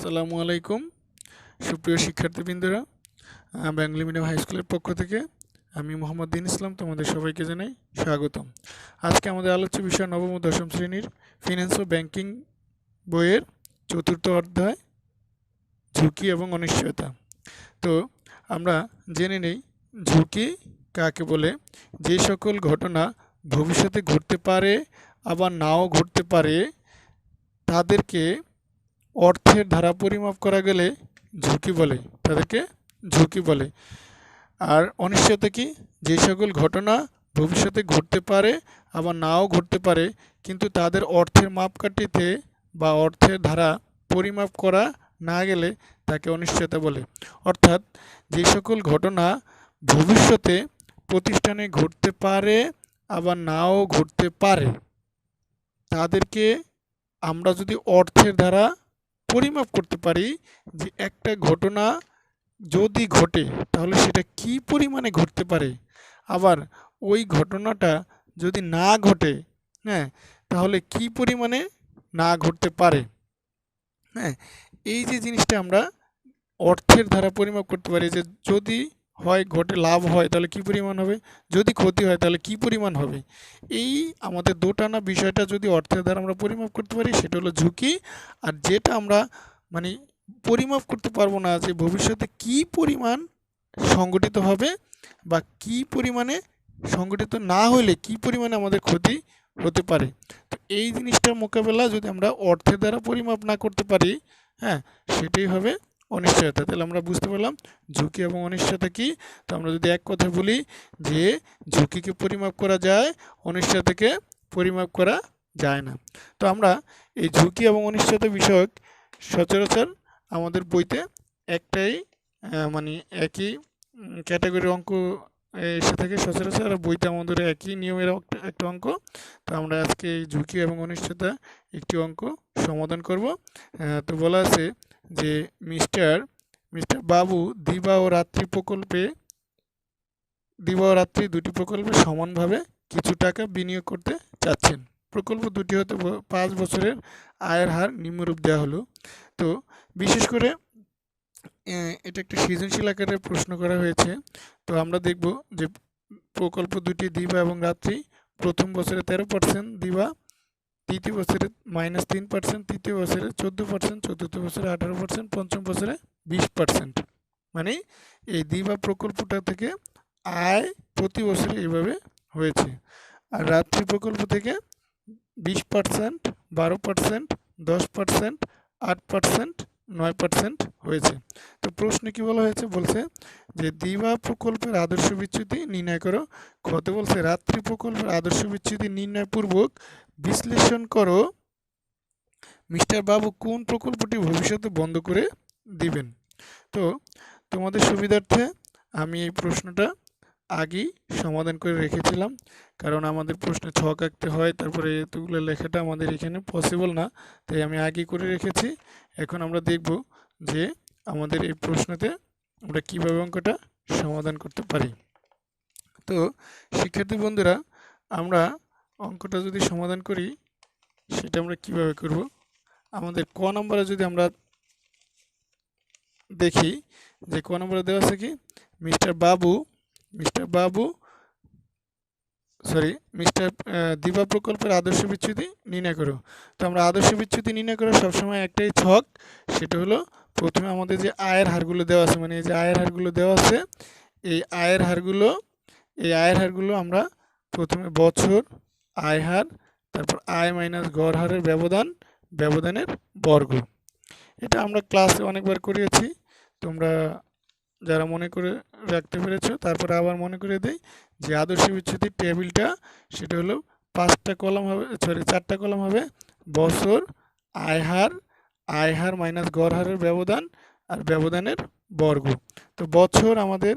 আসসালামু আলাইকুম সুপ্রিয় শিক্ষার্থীবৃন্দরা, বেঙ্গলি মিডিয়াম হাই স্কুলের পক্ষ থেকে আমি মোহাম্মদ দিন ইসলাম তোমাদের সবাইকে জানাই স্বাগতম। আজকে আমাদের আলোচ্য বিষয় নবম ও দশম শ্রেণীর ফিন্যান্স ও ব্যাংকিং বইয়ের চতুর্থ অধ্যায় ঝুঁকি এবং অনিশ্চয়তা। তো আমরা জেনে নেই ঝুঁকি কাকে বলে। যে সকল ঘটনা ভবিষ্যতে ঘটতে পারে আবার নাও ঘটতে পারে তাদেরকে অর্থের ধারা পরিমাপ করা গেলে ঝুঁকি বলে, তাদেরকে ঝুঁকি বলে। আর অনিশ্চয়তা কি? যে সকল ঘটনা ভবিষ্যতে ঘটতে পারে আবার নাও ঘটতে পারে কিন্তু তাদের অর্থের মাপকাঠিতে বা অর্থের ধারা পরিমাপ করা না গেলে তাকে অনিশ্চয়তা বলে। অর্থাৎ যে সকল ঘটনা ভবিষ্যতে প্রতিষ্ঠানে ঘটতে পারে আবার নাও ঘটতে পারে তাদেরকে আমরা যদি অর্থের ধারা পরিমাপ করতে পারি যে একটা ঘটনা যদি ঘটে তাহলে সেটা কি পরিমাণে ঘটতে পারে, আবার ওই ঘটনাটা যদি না ঘটে তাহলে কি পরিমাণে না ঘটতে পারে। এই যে জিনিসটা আমরা অর্থের ধারা পরিমাপ করতে পারি যে যদি হয় ঘটে লাভ হয় তাহলে কি পরিমাণ হবে, যদি ক্ষতি হয় তাহলে কি পরিমাণ হবে। এই আমাদের দোটানা বিষয়টা যদি অর্থের দ্বারা আমরা পরিমাপ করতে পারি সেটা হলো ঝুঁকি। আর যেটা আমরা পরিমাপ করতে পারবো না যে ভবিষ্যতে কি পরিমাণ সংগঠিত হবে বা কি পরিমাণে সংগঠিত না হলে কি পরিমাণে আমাদের ক্ষতি হতে পারে। তো এই জিনিসটার মোকাবেলা যদি আমরা অর্থের দ্বারা পরিমাপ না করতে পারি সেটাই হবে অনিশ্চয়তা। তাহলে আমরা বুঝতে পারলাম ঝুঁকি এবং অনিশ্চয়তা কি। তো আমরা যদি এক কথা বলি যে ঝুঁকিকে পরিমাপ করা যায়, অনিশ্চয়তাকে পরিমাপ করা যায় না। তো আমরা এই ঝুঁকি এবং অনিশ্চয়তা বিষয়ক সচরাচর আমাদের বইতে একটাই একই ক্যাটাগরির অঙ্ক এসে থাকে সচরাচর, বইতে আমাদের একই নিয়মের একটা অঙ্ক। তো আমরা আজকে এই ঝুঁকি এবং অনিশ্চয়তা একটি অঙ্ক সমাধান করব। তো বলা আছে যে মিস্টার বাবু দিবা ও রাত্রি দুটি প্রকল্পে সমানভাবে কিছু টাকা বিনিয়োগ করতে চাচ্ছেন। প্রকল্প দুটি হতে 5 বছরের আয়ের হার নিম্নরূপ দেওয়া হলো। তো বিশেষ করে এটা একটা সৃজনশীল আকারে প্রশ্ন করা হয়েছে। তো আমরা দেখব যে প্রকল্প দুটি দিবা এবং রাত্রি প্রথম বছরে 13% দিবা, দ্বিতীয় বছরে -3%, তৃতীয় বছরে 14%, চতুর্থ বছরে 18%, পঞ্চম বছরে 20%। মানে এই দিবা প্রকল্পটা থেকে আয় প্রতি বছরে এইভাবে হয়েছে। আর রাত্রি প্রকল্প থেকে 20%, 12%, 10%, 8%, 9% হয়েছে। তো প্রশ্নে কি বলা হয়েছে? বলছে যে দিবা প্রকল্পের আদর্শ বিচ্যুতি নির্ণয় করো। কত বলছে? রাত্রি প্রকল্পের আদর্শ বিচ্যুতি নির্ণয় পূর্বক বিশ্লেষণ করো মিস্টার বাবু কোন প্রকল্পটি ভবিষ্যতে বন্ধ করে দিবেন। তো তোমাদের সুবিধার্থে আমি এই প্রশ্নটা আগেই সমাধান করে রেখেছিলাম, কারণ আমাদের প্রশ্নে ছক আঁকতে হয়, তারপরে এতগুলো লেখাটা আমাদের এখানে পসিবল না, তাই আমি আগেই করে রেখেছি। এখন আমরা দেখব যে আমাদের এই প্রশ্নতে আমরা কীভাবে অঙ্কটা সমাধান করতে পারি। তো শিক্ষার্থী বন্ধুরা, আমরা অঙ্কটা যদি সমাধান করি সেটা আমরা কিভাবে করব। আমাদের ক নম্বরে যদি আমরা দেখি যে ক নম্বরে দেওয়া আছে কি মিস্টার দিবা প্রকল্পের আদর্শ বিচ্যুতি নির্ণয় করো। তো আমরা আদর্শ বিচ্যুতি নির্ণয় করার সবসময় একটাই ছক, সেটা হলো প্রথমে আমাদের যে আয়ের হারগুলো দেওয়া আছে, এই যে আয়ের হারগুলো দেওয়া আছে, এই আয়ের হারগুলো আমরা প্রথমে বছর আয় হার, তারপর আয় মাইনাস গড় হারের ব্যবধানের বর্গ। এটা আমরা ক্লাসে অনেকবার করিয়েছি, তোমরা যারা মনে করে রাখতে পেরেছো তারপরে আবার মনে করে দেই যে আদর্শ বিচ্যুতির টেবিলটা সেটা হলো 4টা কলাম হবে বছর, আয় হার মাইনাস গড় হারের ব্যবধান আর ব্যবধানের বর্গ। তো বছর আমাদের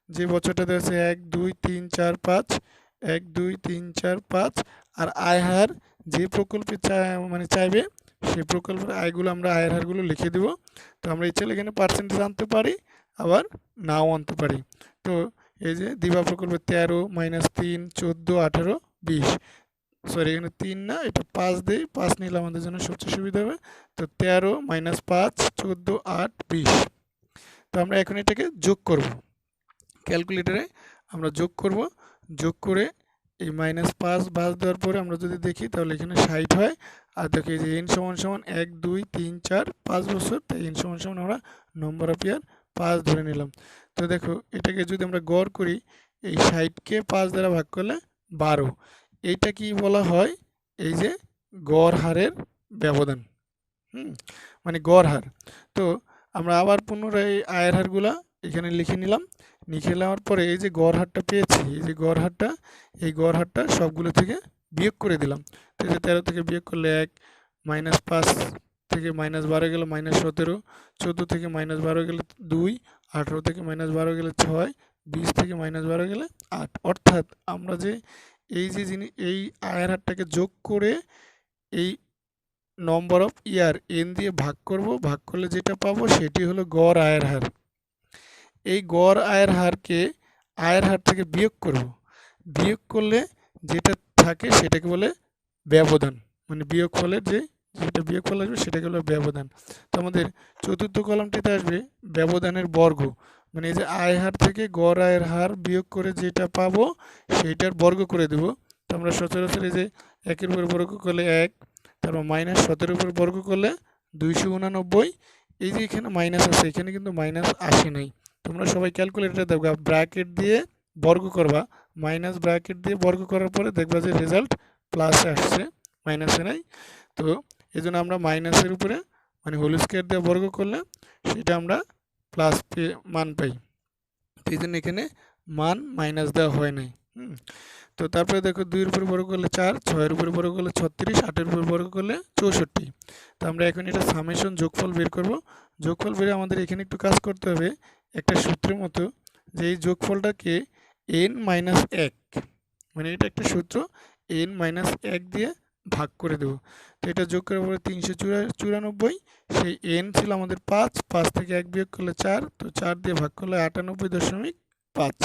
যে বছরটা দেওয়া আছে 1 2 3 4 5, 1 2 3 4 5, আর আয় হার যে প্রকল্পে চাইবে সেই প্রকল্পের আয়গুলো আমরা আয়ের হারগুলো লিখে দেব। তো আমরা ইচ্ছা এখানে পার্সেন্টেজ আনতে পারি আবার নাও আনতে পারি। তো এই যে দিবা প্রকল্পে 13 -3 14 18 20, সরি এখানে 3 না, এটা 5 দেই, 5 নিলে আমাদের জন্য সবচেয়ে সুবিধা হবে। তো 13 মাইনাস 5 14 8 20। তো আমরা এখন এটাকে যোগ করব, ক্যালকুলেটরে আমরা যোগ করব। যোগ করে এই -5 বাদ দেওয়ার পরে আমরা যদি দেখি তাহলে এখানে 60 হয়। আর দেখো এই যে n সমান সমান 1 2 3 4 5 বছর, তাই n সমান সমান আমরা নম্বর অফ ইয়ার 5 ধরে নিলাম। তো দেখো এটাকে যদি আমরা গড় করি, এই 60কে 5 দ্বারা ভাগ করলে 12। এইটা কি বলা হয়, এই যে গড় হারের ব্যবধান। মানে গড় হার। তো আমরা আবার পুনরায় এই আয়ের হারগুলা এখানে লিখে নিলাম। লিখে নেওয়ার পরে এই যে গড় হারটা পেয়েছি, এই যে গড় হারটা, এই গড় হারটা সবগুলো থেকে বিয়োগ করে দিলাম। তো এই যে 13 থেকে বিয়োগ করলে 1, -5 থেকে -12 গেলে -17, 14 থেকে -12 গেলে 2, 18 থেকে -12 গেলে 6, 20 থেকে -12 গেলে 8। অর্থাৎ আমরা যে এই যে জিনিস এই আয়ের হারটাকে যোগ করে এই নম্বর অফ ইয়ার n দিয়ে ভাগ করব, ভাগ করলে যেটা পাবো সেটি হলো গড় আয়ের হার। এই গড় আয়ের হারকে আয়ের হার থেকে বিয়োগ করব, বিয়োগ করলে যেটা থাকে সেটাকে বলে ব্যবধান। মানে বিয়োগফলের যেটা বিয়োগফল আসবে সেটাকে বলে ব্যবধান। তো আমাদের চতুর্থ কলামটিতে আসবে ব্যবধানের বর্গ। মানে এই যে আয়ের হার থেকে গড় আয়ের হার বিয়োগ করে যেটা পাবো সেইটার বর্গ করে দেব। তো আমরা সচরাচর এই যে 1-এর উপর বর্গ করলে 1, তারপর -17-এর উপর বর্গ করলে 289। এই যে এখানে মাইনাস আছে, এখানে কিন্তু মাইনাস আসে নাই। তোমরা সবাই ক্যালকুলেটরে দেখবা, ব্র্যাকেট দিয়ে বর্গ করবা, মাইনাস ব্র্যাকেট দিয়ে বর্গ করার পরে দেখবা যে রেজাল্ট প্লাস আসছে, মাইনাসে নাই। তো এই জন্য আমরা মাইনাসের উপরে মানে হোল স্কোয়ার দিয়ে বর্গ করলে সেটা আমরা প্লাস মান পাই। তো এই জন্য এখানে মান মাইনাস দেওয়া হয় নাই। তো তারপরে দেখো 2-এর উপর বর্গ করলে 4, 6-এর উপর বর্গ করলে 36, 8-এর উপর বর্গ করলে 64। তো আমরা এখন এটা সামেশন যোগফল বের করব। যোগফল বের আমাদের এখানে একটু কাজ করতে হবে একটা সূত্রের মতো, যে এই যোগফলটাকে n-1, মানে এটা একটা সূত্র, n-1 দিয়ে ভাগ করে দেব। তো এটা যোগ করার পরে 394, সেই n ছিল আমাদের 5, 5 থেকে 1 বিয়োগ করলে 4, তো 4 দিয়ে ভাগ করলে 98.5।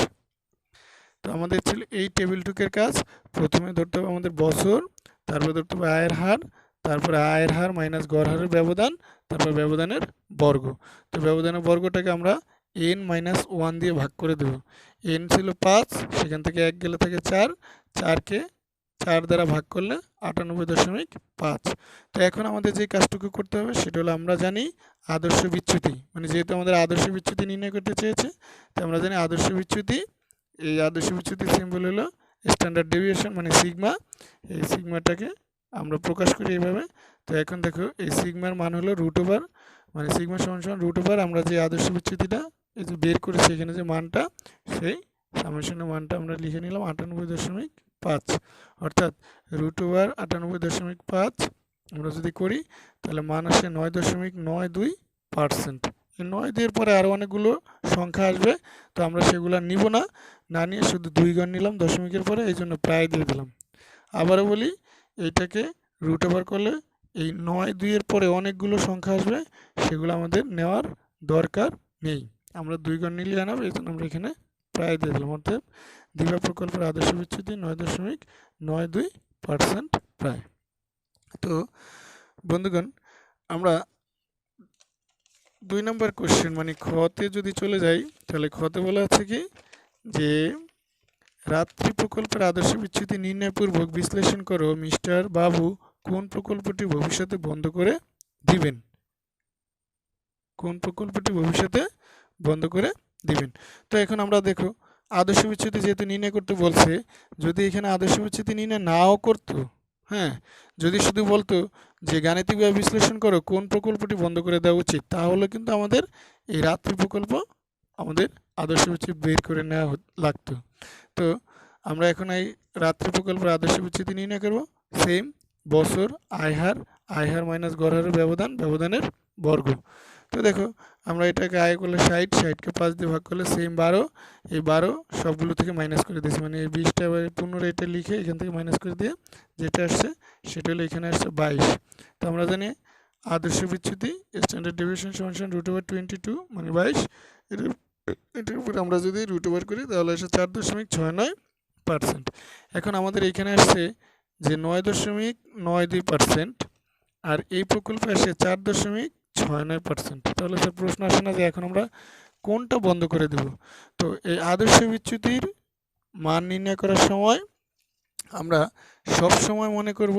তো আমাদের ছিল এই টেবিলটুকের কাজ। প্রথমে ধরতে হবে আমাদের বছর, তারপরে ধরতে হবে আয়ের হার, তারপরে আয়ের হার মাইনাস গড় হারের ব্যবধান, তারপর ব্যবধানের বর্গ। তো ব্যবধানের বর্গটাকে আমরা n-1 দিয়ে ভাগ করে দেব। n ছিল 5, সেখান থেকে 1 গেলে থাকে 4, 4কে 4 দ্বারা ভাগ করলে 98.5। তো এখন আমাদের যে কাজটুকু করতে হবে সেটা হলো, আমরা জানি আদর্শ বিচ্যুতি, মানে যেহেতু আমাদের আদর্শ বিচ্যুতি নির্ণয় করতে চেয়েছে, তো আমরা জানি আদর্শ বিচ্যুতি, এই আদর্শ বিচ্যুতির সিম্বল হলো স্ট্যান্ডার্ড ডেভিয়েশন মানে সিগমা। এই সিগমাটাকে আমরা প্রকাশ করি এইভাবে। তো এখন দেখো এই সিগমার মান হলো √, মানে সিগমা সমান সমান √। আমরা যে আদর্শ বিচ্যুতিটা এই যে বের করেছি এখানে যে মানটা, সেই সামেশনের মানটা আমরা লিখে নিলাম 98.5। অর্থাৎ √98.5 আমরা যদি করি তাহলে মান আসে 9.92%। এই 9 দিয়ে পরে আরও অনেকগুলো সংখ্যা আসবে, তো আমরা সেগুলো নিব না, না নিয়ে শুধু 2 ঘর নিলাম দশমিকের পরে, এই জন্য প্রায় দিয়ে দিলাম। আবারও বলি, এইটাকে √, করলে এই 9-2-এর পরে অনেকগুলো সংখ্যা আসবে, সেগুলো আমাদের নেওয়ার দরকার নেই। আমরা 2 ঘর নিলে আনাবো, এই জন্য আমরা এখানে প্রায় দিয়ে দিলাম। অর্থাৎ দিবা প্রকল্পের আদর্শ বিচ্যুতি 9.92% প্রায়। তো বন্ধুগণ, আমরা 2 নম্বর কোশ্চেন মানে খতে যদি চলে যাই, তাহলে খতে বলা আছে কি, যে রাত্রি প্রকল্পের আদর্শ বিচ্যুতি নির্ণয়পূর্বক বিশ্লেষণ করো মিস্টার বাবু কোন প্রকল্পটি ভবিষ্যতে বন্ধ করে দিবেন। কোন প্রকল্পটি ভবিষ্যতে বন্ধ করে দিবেন। তো এখন আমরা দেখো আদর্শ বিচ্যুতি যেহেতু নির্ণয় করতে বলছে, যদি এখানে আদর্শ বিচ্যুতি নির্ণয় নাও করতো, হ্যাঁ, যদি শুধু বলতো যে গাণিতিকভাবে বিশ্লেষণ করো কোন প্রকল্পটি বন্ধ করে দেওয়া উচিত, তাহলে কিন্তু আমাদের এই রাত্রি প্রকল্প আমাদের আদর্শ বিচ্যুতি বের করে নেওয়া লাগতো। তো আমরা এখন এই রাত্রি প্রকল্পের আদর্শ বিচ্যুতি নির্ণয় করব। সেম বছর, আয় হার মাইনাস গড় হারের ব্যবধান, ব্যবধানের বর্গ। তো দেখো আমরা এটাকে আয় করলে 60, 60কে 5 দিয়ে ভাগ করলে সেম 12, এই 12 সবগুলো থেকে মাইনাস করে দিয়েছি, মানে এই 20টা পুনরায় এটা লিখে এখান থেকে মাইনাস করে দিয়ে যেটা আসছে সেটা হলো এখানে আসছে 22। তো আমরা জানি আদর্শ বিচ্যুতি স্ট্যান্ডার্ড ডেভিয়েশন সমান সমান √22 মানে 22। এটার উপরে আমরা যদি √, করি তাহলে আসে 4.69%। এখন আমাদের এখানে আসছে যে 9.92%, আর এই প্রকল্পে আসে 4.69%। তাহলে স্যার প্রশ্ন আসে না যে এখন আমরা কোনটা বন্ধ করে দেব? তো এই আদর্শ বিচ্যুতির মান নির্ণয় করার সময় আমরা সব সময় মনে করব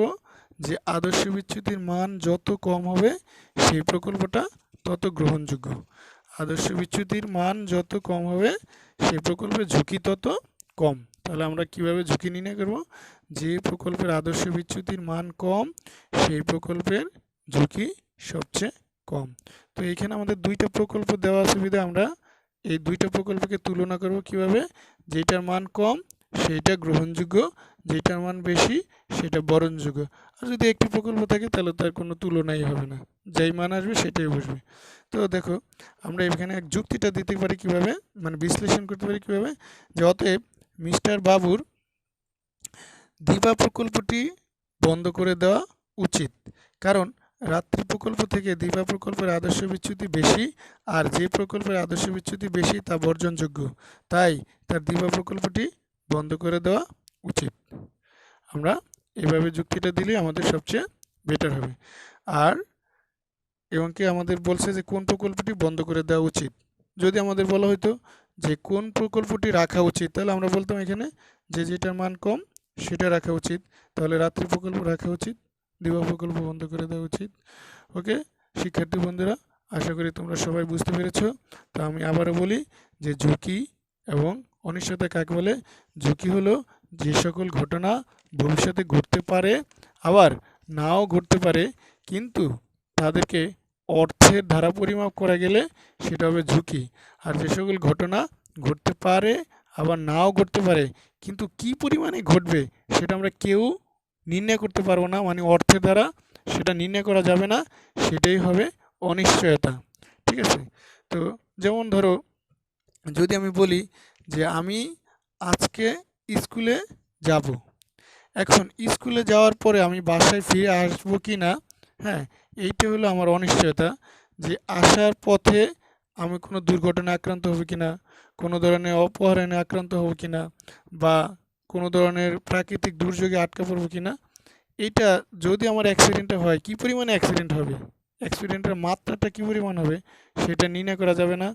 যে আদর্শ বিচ্যুতির মান যত কম হবে সেই প্রকল্পটা তত গ্রহণযোগ্য। আদর্শ বিচ্যুতির মান যত কম হবে সেই প্রকল্পের ঝুঁকি তত কম। তাহলে আমরা কিভাবে ঝুঁকি নির্ণয় করব? যে প্রকল্পের আদর্শ বিচ্যুতির মান কম সেই প্রকল্পের ঝুঁকি সবচেয়ে কম। তো এখানে আমাদের দুইটা প্রকল্প দেওয়া আছে বিধায় আমরা এই দুইটা প্রকল্পকে তুলনা করব কিভাবে? যেটার মান কম সেইটা গ্রহণযোগ্য, যেটার মান বেশি সেটা বরণযোগ্য। আর যদি একটি প্রকল্প থাকে তাহলে তার কোনো তুলনাই হবে না, যেই মান আসবে সেটাই বসবে। তো দেখো আমরা এখানে এক যুক্তিটা দিতে পারি কিভাবে, মানে বিশ্লেষণ করতে পারি কিভাবে, যে অতএব মিস্টার বাবুর দিবা প্রকল্পটি বন্ধ করে দেওয়া উচিত, কারণ রাত্রি প্রকল্প থেকে দিবা প্রকল্পের আদর্শ বিচ্যুতি বেশি, আর যে প্রকল্পের আদর্শ বিচ্যুতি বেশি তা বর্জনযোগ্য, তাই তার দিবা প্রকল্পটি বন্ধ করে দেওয়া উচিত। আমরা এভাবে যুক্তিটা দিলে আমাদের সবচেয়ে বেটার হবে। আর এবং কি আমাদের বলছে যে কোন প্রকল্পটি বন্ধ করে দেওয়া উচিত। যদি আমাদের বলা হতো যে কোন প্রকল্পটি রাখা উচিত, তাহলে আমরা বলতাম এখানে যে যেটার মান কম সেটা রাখা উচিত। তাহলে রাত্রি প্রকল্প রাখা উচিত, দিবা প্রকল্প বন্ধ করে দেওয়া উচিত। ওকে শিক্ষার্থী বন্ধুরা, আশা করি তোমরা সবাই বুঝতে পেরেছো। তো আমি আবারও বলি যে ঝুঁকি এবং অনিশ্চয়তা কাকে বলে? ঝুঁকি হলো যে সকল ঘটনা ভবিষ্যতে ঘটতে পারে, আবার নাও ঘটতে পারে, কিন্তু তাদেরকে অর্থের ধারা পরিমাপ করা গেলে সেটা হবে ঝুঁকি। আর যে সকল ঘটনা ঘটতে পারে আবার নাও ঘটতে পারে, কিন্তু কি পরিমাণে ঘটবে সেটা আমরা কেউ নির্ণয় করতে পারবো না, মানে অর্থের দ্বারা সেটা নির্ণয় করা যাবে না, সেটাই হবে অনিশ্চয়তা। ঠিক আছে? তো যেমন ধরো যদি আমি বলি যে আমি আজকে স্কুলে যাব, এখন স্কুলে যাওয়ার পরে আমি বাসায় ফিরে আসবো কি না, হ্যাঁ, এইটা হলো আমার অনিশ্চয়তা। যে আসার পথে আমি কোনো দুর্ঘটনায় আক্রান্ত হব কি না, কোনো ধরনের অপহরণে আক্রান্ত হব কি না, বা কোনো ধরনের প্রাকৃতিক দুর্যোগে আটকা পড়বো কি না। এইটা যদি আমার অ্যাক্সিডেন্টটা হয়, কী পরিমাণে অ্যাক্সিডেন্ট হবে, অ্যাক্সিডেন্টের মাত্রাটা কী পরিমাণ হবে সেটা নির্ণয় করা যাবে না।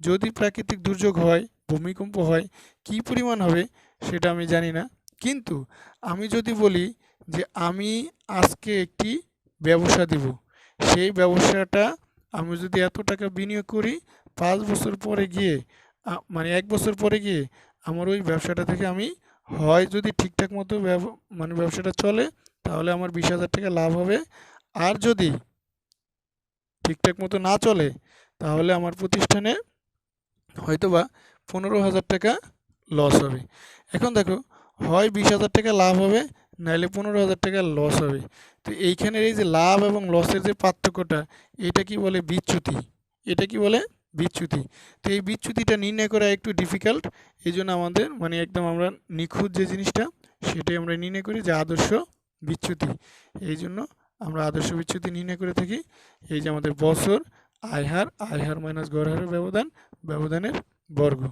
যদি প্রাকৃতিক দুর্যোগ হয়, ভূমিকম্প হয়, কী পরিমাণ হবে সেটা আমি জানি না। কিন্তু আমি যদি বলি যে আমি আজকে একটি ব্যবসা দিব, সেই ব্যবসাটা আমি যদি এত টাকা বিনিয়োগ করি, 5 বছর পরে গিয়ে মানে 1 বছর পরে গিয়ে আমার ওই ব্যবসাটা থেকে আমি হয় যদি ঠিকঠাক মতো মানে ব্যবসাটা চলে তাহলে আমার 20,000 টাকা লাভ হবে, আর যদি ঠিকঠাক মতো না চলে তাহলে আমার প্রতিষ্ঠানে হয়তোবা 15,000 টাকা লস হবে। এখন দেখো হয় 20,000 টাকা লাভ হবে, নাহলে 15,000 টাকা লস হবে। তো এইখানের এই যে লাভ এবং লসের যে পার্থক্যটা, এটা কি বলে? বিচ্যুতি। এটা কি বলে? বিচ্যুতি। তো এই বিচ্যুতিটা নির্ণয় করা একটু ডিফিকাল্ট, এই জন্য আমাদের মানে একদম আমরা নিখুঁত যে জিনিসটা সেটাই আমরা নির্ণয় করি যে আদর্শ বিচ্যুতি। এই জন্য আমরা আদর্শ বিচ্যুতি নির্ণয় করে থাকি। এই যে আমাদের বছর, আয় হার মাইনাস গড় হারের ব্যবধান, ব্যবধানের বর্গ।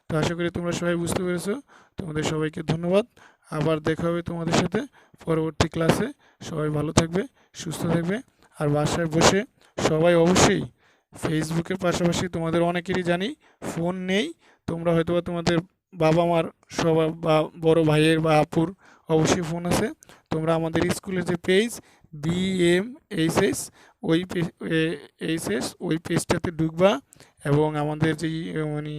তো আশা করি তোমরা সবাই বুঝতে পেরেছো। তোমাদের সবাইকে ধন্যবাদ। আবার দেখা হবে তোমাদের সাথে পরবর্তী ক্লাসে। সবাই ভালো থাকবে, সুস্থ থাকবে। আর বাসায় বসে সবাই অবশ্যই ফেসবুকের পাশাপাশি তোমাদের অনেকেরই জানি ফোন নেই, তোমরা হয়তোবা তোমাদের বাবা মার সবার বা বড় ভাইয়ের বা আপুর অবশ্যই ফোন আছে। তোমরা আমাদের স্কুলের যে পেজ BMHS ওই এইচএস ওই পেজটাতে ঢুকবা, এবং আমাদের যে মানে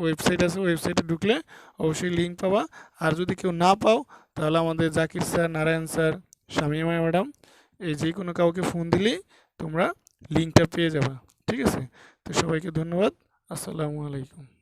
ওয়েবসাইট আছে, ওয়েবসাইটে ঢুকলে অবশ্যই লিঙ্ক পাবা। আর যদি কেউ না পাও তাহলে আমাদের Zakir sir, Narayan sir, Shamima madam, এই যে কোনো কাউকে ফোন দিলেই তোমরা লিঙ্কটা পেয়ে যাবা। ঠিক আছে? তো সবাইকে ধন্যবাদ। আসসালামু আলাইকুম।